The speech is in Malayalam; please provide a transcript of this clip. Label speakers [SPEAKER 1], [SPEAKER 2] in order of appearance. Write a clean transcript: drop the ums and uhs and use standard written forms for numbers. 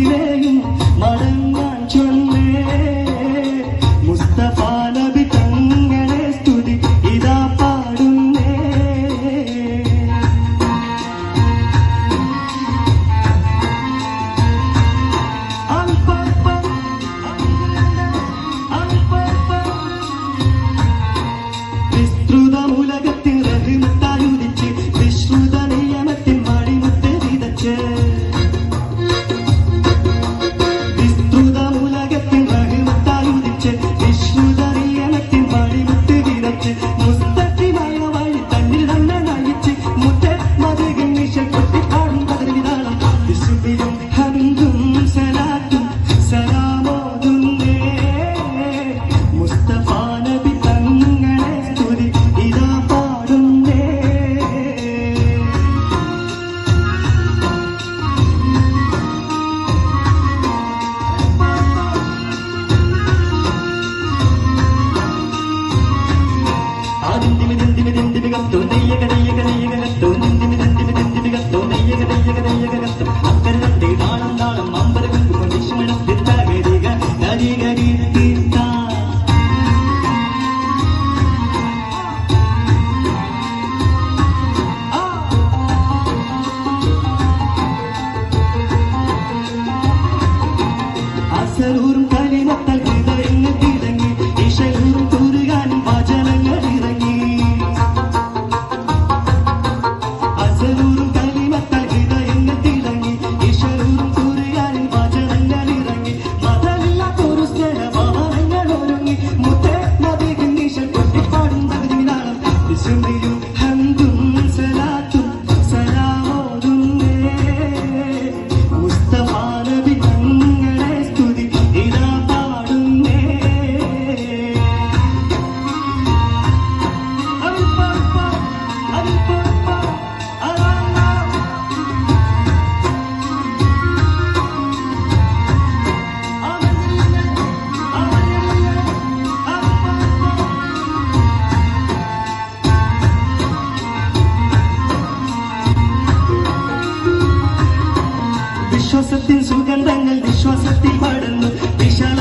[SPEAKER 1] മദീനയും മടങ്ങാൻ ചൊല്ലേ മുസ്തഫ നബി തങ്ങളെ സ്തുതി ഇതാ പാടുന്നേ വിസ്തൃതമുലകത്തിൻ റഹ്മത്തായുദിച്ച് വിശ്രുത നിയമത്തിൻ മണിമുത്ത് വിതച്ച് വിസ്തൃതമുലകത്തിൻ റഹ്മത്തായുദിച്ച് വിശ്രുത നിയമത്തിൻ മണിമുത്ത് വിതച്ച് മുസ്തഖിമായ വഴി തന്നിൽ തന്നെ നയിച്ച് മുത്തേ മദീനയിൽ നിശൽ കൊട്ടിപ്പാടും കതിർവിതാളം വിശുദ്ധിയും ഹംദും സലാത്തും സലാമോതുന്നേ മുസ്തഫ നബി തങ്ങളെ സ്തുതി ഇതാ പാടുന്നേ ആദിന്തിമികത്തോ നെയ്യകത്തോ നിന്തിമികത്തോ നെയ്യകത്തോ അക്കരത്തെ താളം താളം അമ്പരകത്തു ലക്ഷ്മണത്തിത്തകരിക കരികരി തീർത്ത അസരൂറും കലിമത്താൽ ഹൃദയങ്ങൾ തിളങ്ങി ഇശലൂറും കൂറുകാനും വചനങ്ങൾ ഇറങ്ങി അസരൂറും കലിമത്താൽ ഹൃദയങ്ങൾ തിളങ്ങി ഇശലൂറും കൂറുകാനും വചനങ്ങൾ ഇറങ്ങി മതമില്ലാത്തൊരു സ്നേഹവാഹനങ്ങൾ ഒരുങ്ങി മുത്തേ മദീനയിൽ നിശൽ കൊട്ടിപ്പാടും തകതിനാളം വിശുദ്ധിയും ഹംദും സലാത്തും സലാമോതുന്നേ മുസ്തഫ നബി തങ്ങളെ സ്തുതി ഇതാ പാടുന്നേ വിശ്വാസത്തിൻ സുഗന്ധങ്ങൾ വിശ്വാസത്തിൽ പടർന്നു വിശാല